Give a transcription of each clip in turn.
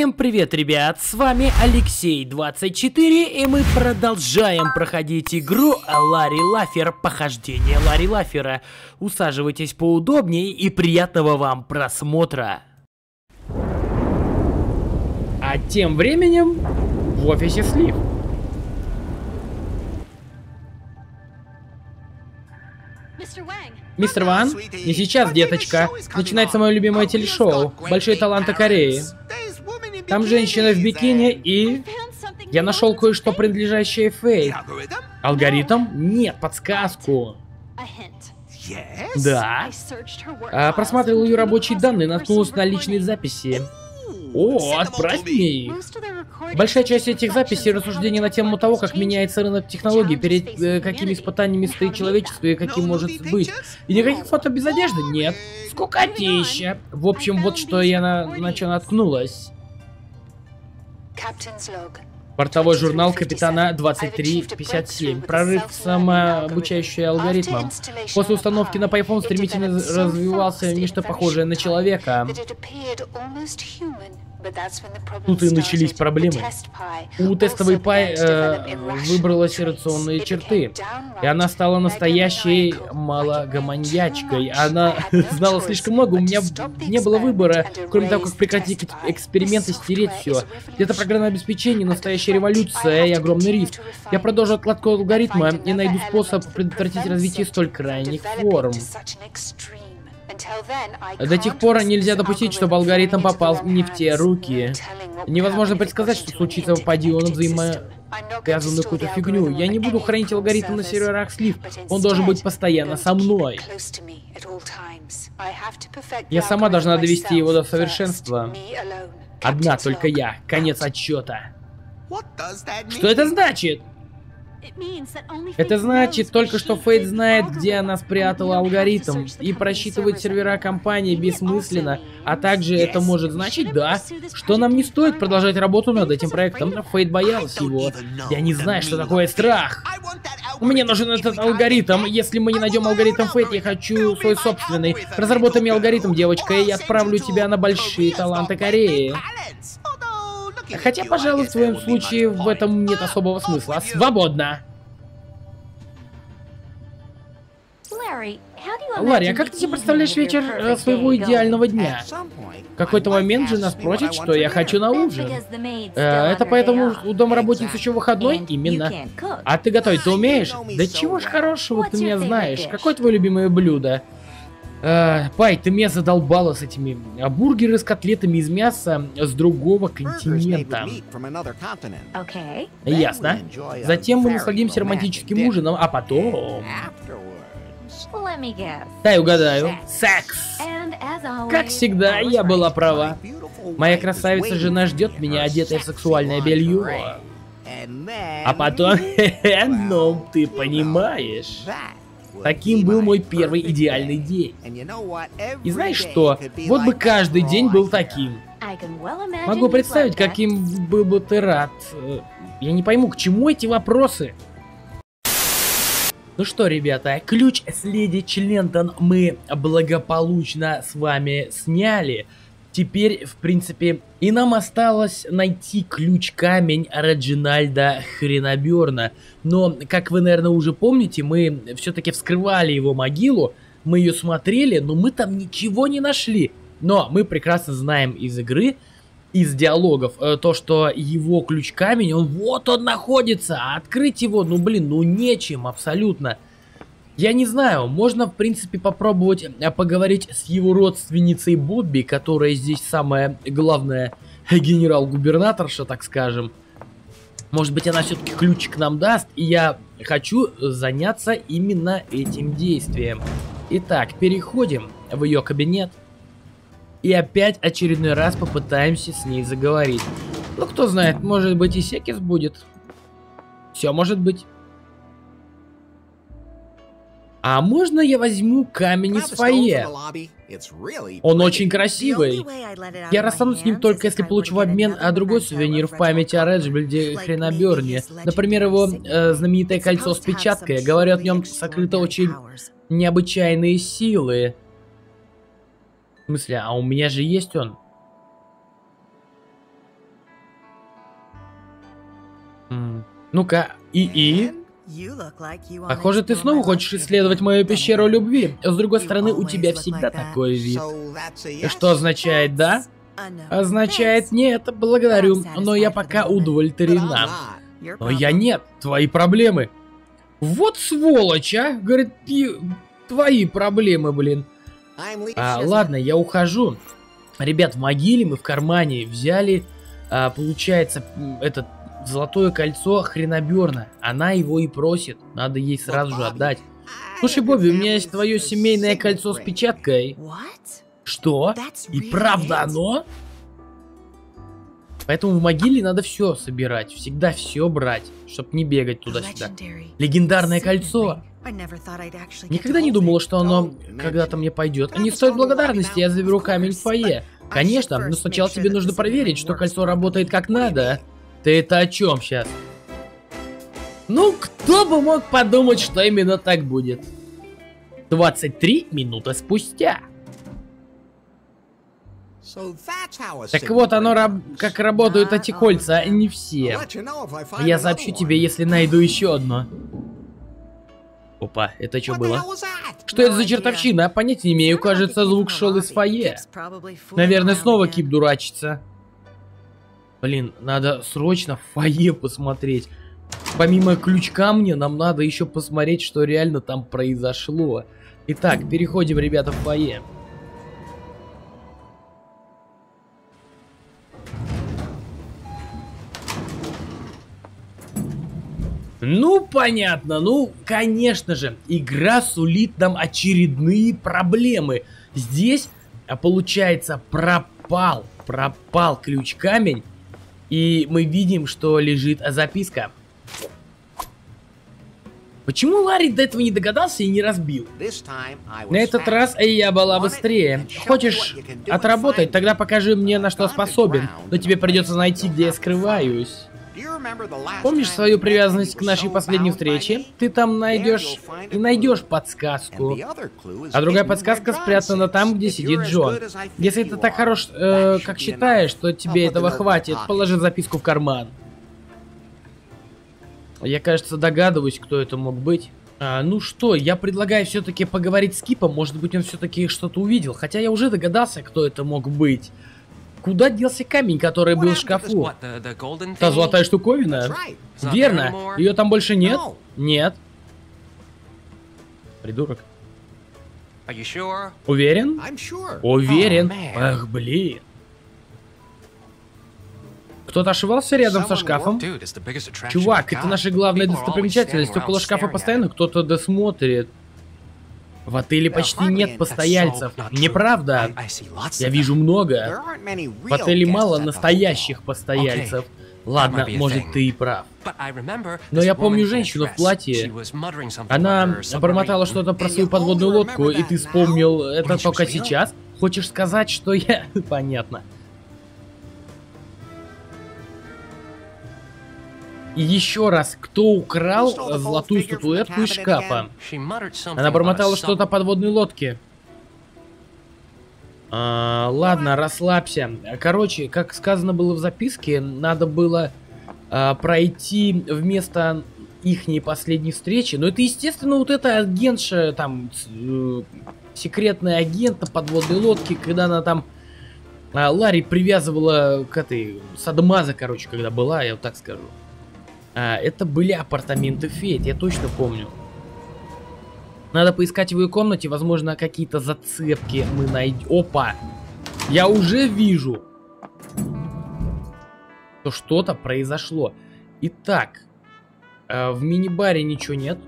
Всем привет, ребят, с вами Алексей24, и мы продолжаем проходить игру Ларри Лаффер, похождение Ларри Лаффера. Усаживайтесь поудобнее и приятного вам просмотра. А тем временем в офисе Слив. Мистер Ван, не сейчас, деточка. Начинается мое любимое телешоу «Большие таланты Кореи». Там женщина в бикини и... Я нашел кое-что, принадлежащее Фейт. Алгоритм? Нет, подсказку. Да. Просматривал ее рабочие данные, наткнулся на личные записи. О, отправь мне их. Большая часть этих записей — рассуждений на тему того, как меняется рынок технологий, перед какими испытаниями стоит человечество и каким может быть. И никаких фото без одежды? Нет. Скукотища. В общем, вот что я на что наткнулась. Бортовой журнал капитана 2357. Прорыв самообучающего алгоритма. После установки на Пайфон стремительно развивался нечто похожее на человека. Тут и начались проблемы. У тестовой Пай выбралась рационные черты, и она стала настоящей малогоманьячкой. Она знала слишком много, у меня не было выбора, кроме того, как прекратить эксперименты, стереть все. Это программное обеспечение, настоящая революция и огромный риск. Я продолжу откладку алгоритма и найду способ предотвратить развитие столь крайних форм. До тех пор нельзя допустить, чтобы алгоритм попал не в те руки. Невозможно предсказать, что случится, попади он взаимосвязанную какую-то фигню. Я не буду хранить алгоритм на серверах Слив. Он должен быть постоянно со мной. Я сама должна довести его до совершенства. Одна только я. Конец отсчета. Что это значит? Это значит только, что Фейт знает, где она спрятала алгоритм, и просчитывать сервера компании бессмысленно, а также это может значить, да, что нам не стоит продолжать работу над этим проектом. Фейт боялась его. Я не знаю, что такое страх. Мне нужен этот алгоритм. Если мы не найдем алгоритм Фейт, я хочу свой собственный. Разработай мне алгоритм, девочка, и я отправлю тебя на большие таланты Кореи. Хотя, пожалуй, в твоем случае в этом нет особого смысла. Свободно! Ларри, а как ты себе представляешь вечер своего идеального дня? В какой-то момент жена спросит, что я хочу на ужин. Это поэтому у домработницы еще выходной? Именно. А ты готовить-то умеешь? Да чего ж хорошего ты меня знаешь? Какое твое любимое блюдо? Пай, ты меня задолбала с этими бургеры с котлетами из мяса с другого континента. Ясно. Затем мы насладимся романтическим ужином, а потом... Дай угадаю. Секс! Как всегда, я была права. Моя красавица жена ждет меня, одетая в сексуальное белье. А потом... Ну, ты понимаешь... Таким был мой первый идеальный день. И знаешь что? Вот бы каждый день был таким. Могу представить, каким был бы ты рад. Я не пойму, к чему эти вопросы? Ну что, ребята, ключ с Леди Члентон мы благополучно с вами сняли. Теперь, в принципе, и нам осталось найти ключ-камень Реджинальда Хреноберна. Но, как вы, наверное, уже помните, мы все-таки вскрывали его могилу, мы ее смотрели, но мы там ничего не нашли. Но мы прекрасно знаем из игры, из диалогов, то, что его ключ-камень, он находится, а открыть его, ну блин, ну нечем абсолютно. Я не знаю, можно в принципе попробовать поговорить с его родственницей Бобби, которая здесь самая главная генерал-губернаторша, так скажем. Может быть, она все-таки ключик нам даст, и я хочу заняться именно этим действием. Итак, переходим в ее кабинет. И опять очередной раз попытаемся с ней заговорить. Ну, кто знает, может быть и Секис будет. Все может быть. А можно я возьму камень из фойе? Он очень красивый. Я расстанусь с ним только если получу в обмен другой сувенир в память о Реджинальде Хреноберне. Например, его знаменитое кольцо с печаткой. Говорят, в нем сокрыты очень необычайные силы. В смысле, а у меня же есть он. Ну-ка, и? Похоже, ты снова хочешь исследовать мою пещеру любви. С другой стороны, у тебя всегда такой вид. Что означает «да»? Означает «нет, благодарю, но я пока удовлетворена». Но я нет, твои проблемы. Вот сволочь, а? Говорит, твои проблемы, блин. Ладно, я ухожу. Ребят, в могиле мы в кармане взяли, получается, этот золотое кольцо Хреноберна. Она его и просит. Надо ей сразу же отдать. Слушай, Бобби, у меня есть твое семейное кольцо с печаткой. Что? И правда оно? Поэтому в могиле надо все собирать. Всегда все брать, чтобы не бегать туда-сюда. Легендарное кольцо. Никогда не думала, что оно когда-то мне пойдет. Не стоит благодарности, я заберу камень в фойе. Конечно, но сначала тебе нужно проверить, что кольцо работает как надо. Ты это о чем сейчас? Ну, кто бы мог подумать, что именно так будет? 23 минуты спустя. Так вот, как работают эти кольца, не все. Я сообщу тебе, если найду еще одно. Опа, это что было? Что это за чертовщина? Понятия не имею, кажется, звук шел из фойе. Наверное, снова Кип дурачится. Блин, надо срочно в фойе посмотреть. Помимо ключ камня, нам надо еще посмотреть, что реально там произошло. Итак, переходим, ребята, в фойе. Ну, понятно, ну, конечно же, игра сулит нам очередные проблемы. Здесь, получается, пропал ключ-камень, и мы видим, что лежит записка. Почему Ларри до этого не догадался и не разбил? На этот раз я была быстрее. Хочешь отработать? Тогда покажи мне, на что способен. Но тебе придется найти, где я скрываюсь. Помнишь свою привязанность к нашей последней встрече? Ты там найдешь подсказку. А другая подсказка спрятана там, где сидит Джон. Если ты так хорош, как считаешь, что тебе этого хватит, положи записку в карман. Я, кажется, догадываюсь, кто это мог быть. Ну что, я предлагаю все-таки поговорить с Кипом. Может быть, он все-таки что-то увидел. Хотя я уже догадался, кто это мог быть. Куда делся камень, который был в шкафу? Та золотая штуковина? Верно. Ее там больше нет? Нет. Придурок. Уверен? Уверен. Ах, блин. Кто-то ошивался рядом со шкафом? Чувак, это наша главная достопримечательность. Около шкафа постоянно кто-то досмотрит. В отеле почти нет постояльцев. Неправда. Я вижу много. В отеле мало настоящих постояльцев. Ладно, может, ты и прав. Но я помню женщину в платье. Она бормотала что-то про свою подводную лодку, и ты вспомнил это только сейчас? Хочешь сказать, что я... Понятно. И еще раз, кто украл золотую статуэтку из шкафа? Она бормотала что-то о подводной лодке. Ладно, расслабься. Короче, как сказано было в записке, надо было пройти вместо ихней последней встречи. Но это, естественно, вот эта агентша, там, секретный агент на подводной лодке, когда она там... Ларри привязывала к этой... Садомаза, короче, когда была, я вот так скажу. Это были апартаменты Фейт, я точно помню. Надо поискать в ее комнате, возможно, какие-то зацепки мы найдем. Опа! Я уже вижу, что что-то произошло. Итак, в мини-баре ничего нет.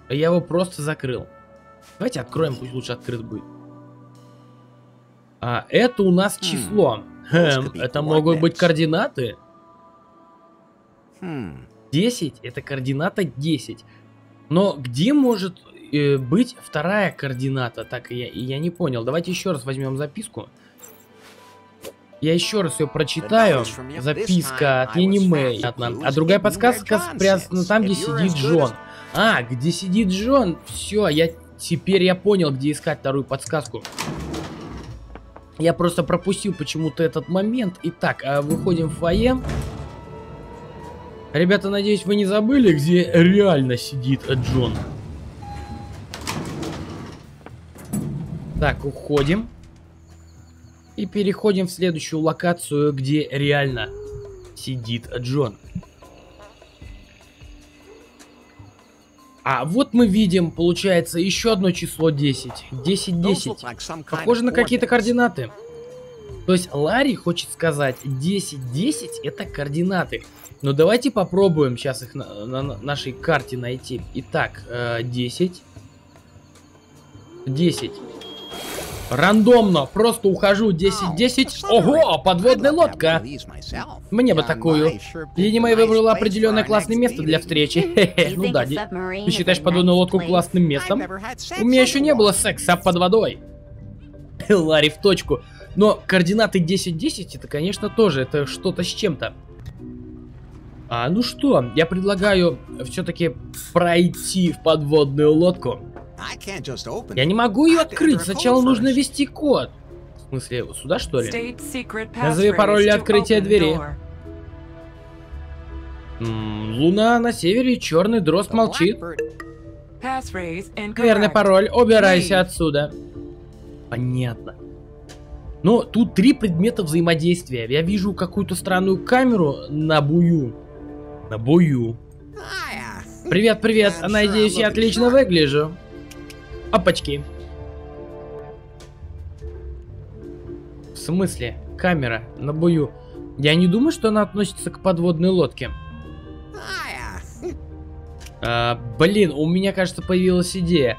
Я его просто закрыл. Давайте откроем, пусть лучше открыт будет. Это у нас число. Это могут быть координаты. 10 это координата 10. Но где может быть вторая координата? Так, я не понял. Давайте еще раз возьмем записку. Я еще раз ее прочитаю. Записка от Ени Мэй. А другая подсказка спрятана там, где сидит Джон. Где сидит Джон? Все, теперь я понял, где искать вторую подсказку. Я просто пропустил почему-то этот момент. Итак, выходим в фойе. Ребята, надеюсь, вы не забыли, где реально сидит Джон. Так, уходим. И переходим в следующую локацию, где реально сидит Джон. А вот мы видим, получается, еще одно число 10. 10-10. Похоже на какие-то координаты. То есть Ларри хочет сказать, 10-10 это координаты. Но давайте попробуем сейчас их на нашей карте найти. Итак, 10. 10. Рандомно, просто ухожу. 10-10. Ого, подводная лодка. Мне бы такую. Лини Мэй выбрала определенное классное место для встречи. Ну да, ты считаешь подводную лодку классным местом? У меня еще не было секса под водой. Ларри в точку. Но координаты 10-10 это, конечно, тоже это что-то с чем-то. Ну что, я предлагаю все-таки пройти в подводную лодку. Я не могу ее открыть, сначала нужно ввести код. В смысле, сюда что ли? Назови пароль для открытия двери. Луна на севере, черный дрозд молчит. Верный пароль, убирайся отсюда. Понятно. Но тут 3 предмета взаимодействия. Я вижу какую-то странную камеру на бую. На бою. Привет, привет. Надеюсь, я отлично выгляжу. Опачки. В смысле? Камера на бою. Я не думаю, что она относится к подводной лодке. Блин, у меня, кажется, появилась идея.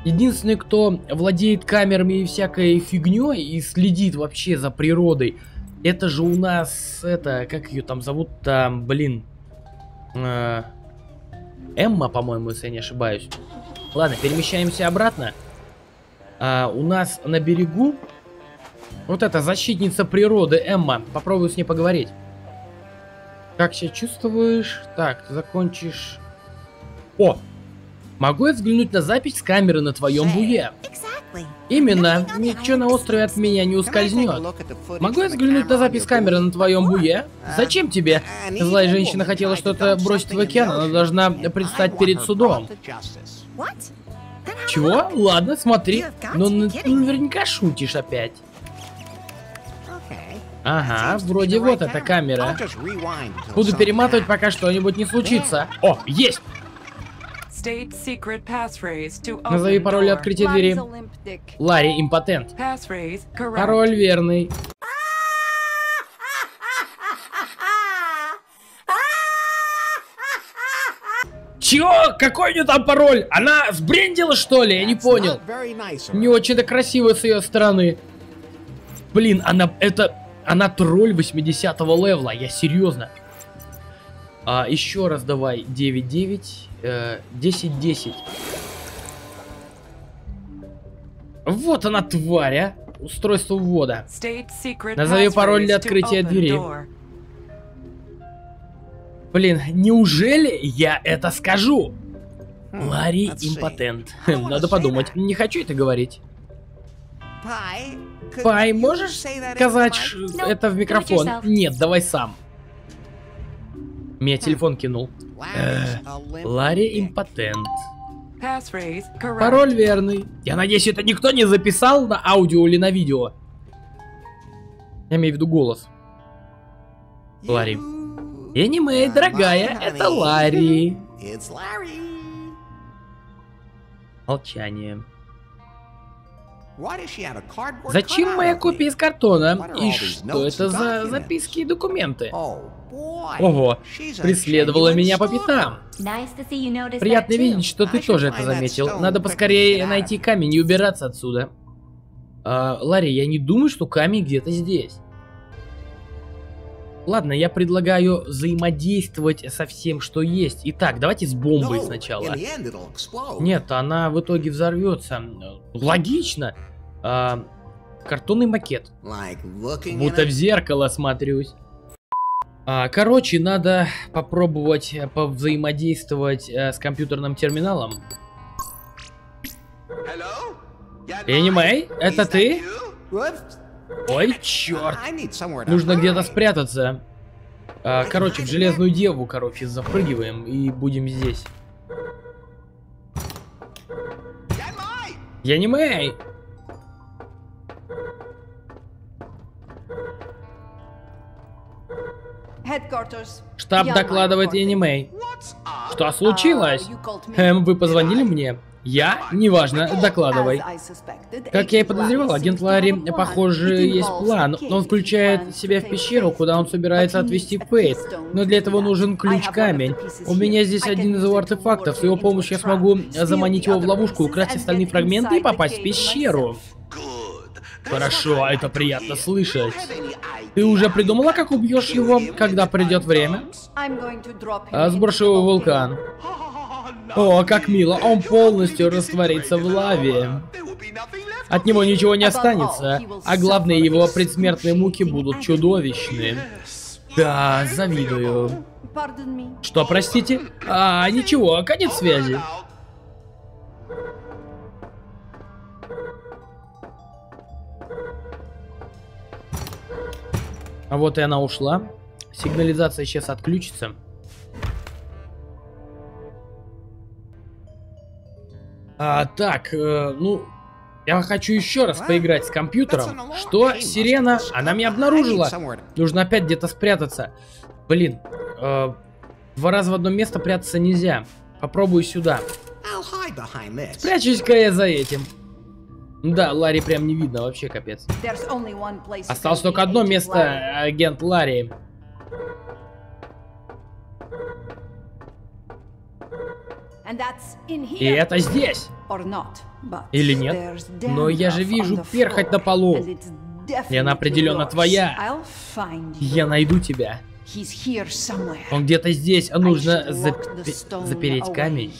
Единственный, кто владеет камерами и всякой фигней и следит вообще за природой, это же у нас, это, как ее там зовут-то, блин. Эмма, по-моему, если я не ошибаюсь. Ладно, перемещаемся обратно. У нас на берегу вот эта защитница природы Эмма. Попробую с ней поговорить. Как себя чувствуешь? Так, закончишь. О! Могу я взглянуть на запись с камеры на твоем буе? Именно. Ничего на острове от меня не ускользнет. Могу я взглянуть на запись камеры на твоем буе? Зачем тебе? Злая женщина хотела что-то бросить в океан, она должна предстать перед судом. Чего? Ладно, смотри. Но ты наверняка шутишь опять. Ага, вроде вот эта камера. Буду перематывать, пока что-нибудь не случится. О, есть! Назови пароль для открытия двери. Ларри импотент. Пароль верный. Чё? Какой у нее там пароль? Она сбрендила, что ли? Я не понял. Не очень-то красиво с ее стороны. Блин, она тролль 80-го левела. Я серьезно. Еще раз давай. 9-9. 10-10. Вот она, тварь, а. Устройство ввода. Назови пароль для открытия двери. Блин, неужели я это скажу? Ларри импотент. Надо подумать. Не хочу это говорить. Пай, можешь сказать это в микрофон? Нет, давай сам. Меня телефон кинул. Ларри импотент. Пароль верный. Я надеюсь, это никто не записал на аудио или на видео. Я имею в виду голос. Ларри. Лини Мэй, дорогая, это Ларри. Молчание. Зачем моя копия из картона? И что это за записки и документы? Ого, преследовала меня по пятам. Приятно видеть, что ты тоже это заметил. Надо поскорее найти камень и убираться отсюда. Ларри, я не думаю, что камень где-то здесь. Ладно, я предлагаю взаимодействовать со всем, что есть. Итак, давайте с бомбой сначала. Нет, она в итоге взорвется. Логично. Картонный макет. Будто в зеркало смотрюсь. Короче, надо попробовать повзаимодействовать с компьютерным терминалом. Лини Мэй, это ты? Ой, черт. Нужно где-то спрятаться. Короче, в Железную Деву, короче, запрыгиваем и будем здесь. Я не Мэй! Штаб докладывает Янимэй. Что случилось? Вы позвонили мне? Я? Неважно, докладывай. Как я и подозревал, агент Ларри, похоже, есть план. Он включает себя в пещеру, куда он собирается отвезти Фейт. Но для этого нужен ключ-камень. У меня здесь один из его артефактов. С его помощью я смогу заманить его в ловушку, украсть остальные фрагменты и попасть в пещеру. Хорошо, это приятно слышать. Ты уже придумала, как убьешь его, когда придет время? Сброшу его в вулкан. О, как мило, он полностью растворится в лаве. От него ничего не останется, а главное, его предсмертные муки будут чудовищны. Да, завидую. Что, простите? Ничего, конец связи. А вот и она ушла. Сигнализация сейчас отключится. Ну, я хочу еще раз поиграть с компьютером. Что? Сирена? Она меня обнаружила. Нужно опять где-то спрятаться. Блин, 2 раза в одно место прятаться нельзя. Попробую сюда. Спрячусь-ка я за этим. Да, Ларри прям не видно, вообще капец. Осталось только одно место, агент Ларри. И это здесь. Или нет? Но я же вижу перхоть на полу. И она определенно твоя. Я найду тебя. Он где-то здесь, а нужно запереть камень.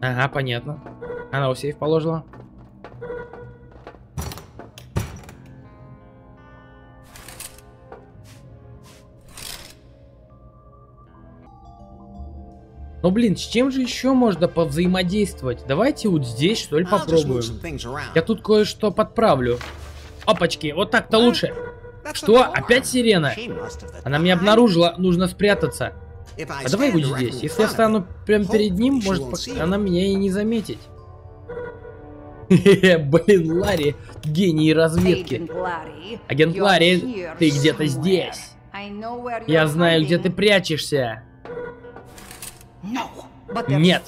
Ага, понятно. Она у сейф положила. Ну блин, с чем же еще можно повзаимодействовать? Давайте вот здесь, что ли, попробуем. Я тут кое-что подправлю. Опачки, вот так-то лучше. Что? Опять сирена? Она меня обнаружила, нужно спрятаться. А давай вот здесь. Если я встану прямо перед ним, может она меня и не заметить. Блин, Ларри, гений разведки. Агент Ларри, ты где-то здесь. Я знаю, где ты прячешься. Нет,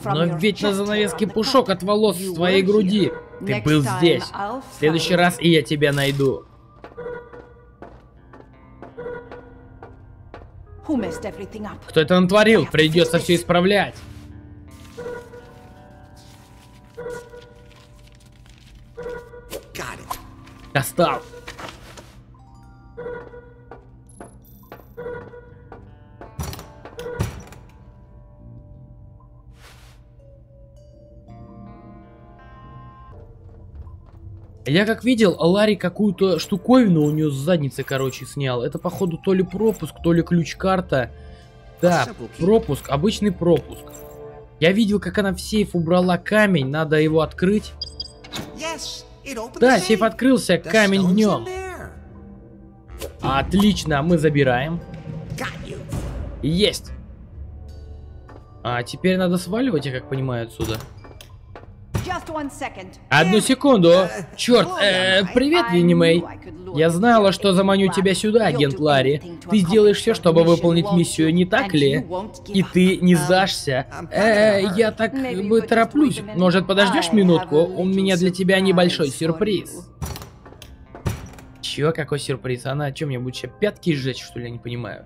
но ведь на занавеске пушок от волос в твоей груди. Ты был здесь. В следующий раз и я тебя найду. Кто это натворил? Придется все исправлять. Достал. Я как видел, Ларри какую-то штуковину у нее с задницы, короче, снял. Это, походу, то ли пропуск, то ли ключ-карта. Да, пропуск, обычный пропуск. Я видел, как она в сейф убрала камень, надо его открыть. Да, сейф открылся, камень в нем. Отлично, мы забираем. Есть. А теперь надо сваливать, я как понимаю, отсюда. Одну секунду. Черт, привет, Янимэй. Я знала, что заманю тебя сюда, агент Ларри. Ты сделаешь все, чтобы выполнить миссию, не так ли? И ты не сдашься. Я так бы тороплюсь. Может, подождешь минутку? У меня для тебя небольшой сюрприз. Чё, какой сюрприз? Она что, мне будет сейчас пятки сжечь, что ли? Я не понимаю.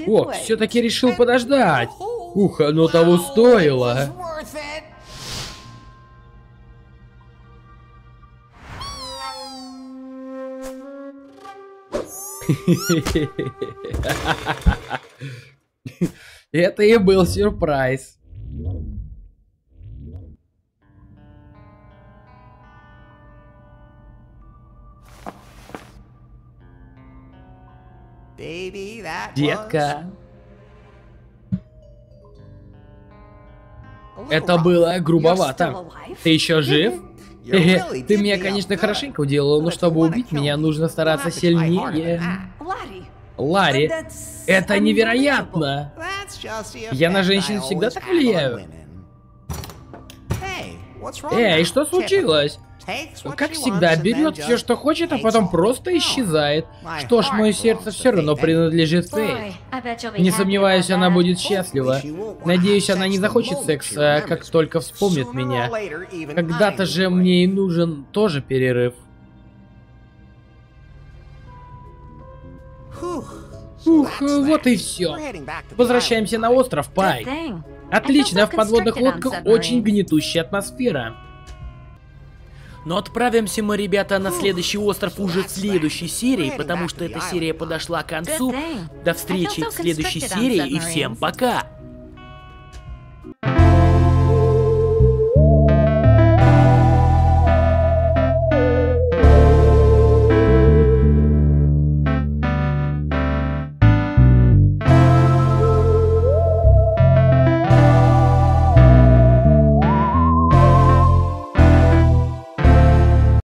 О, все-таки решил подождать. Ух, оно того стоило. Это и был сюрприз. Детка. Это было грубовато. Ты еще жив? Ты меня, конечно, хорошенько уделала, но чтобы убить меня, нужно стараться сильнее. Ларри, это невероятно! Я на женщин всегда так влияю. Эй, что случилось? Как всегда, берет все, что хочет, а потом просто исчезает. Что ж, мое сердце все равно принадлежит Фейт. Не сомневаюсь, она будет счастлива. Надеюсь, она не захочет секса, как только вспомнит меня. Когда-то же мне и нужен тоже перерыв. Ух, вот и все. Возвращаемся на остров, Пайк. Отлично, в подводных лодках очень гнетущая атмосфера. Но отправимся мы, ребята, на следующий остров уже в следующей серии, потому что эта серия подошла к концу. До встречи в следующей серии и всем пока!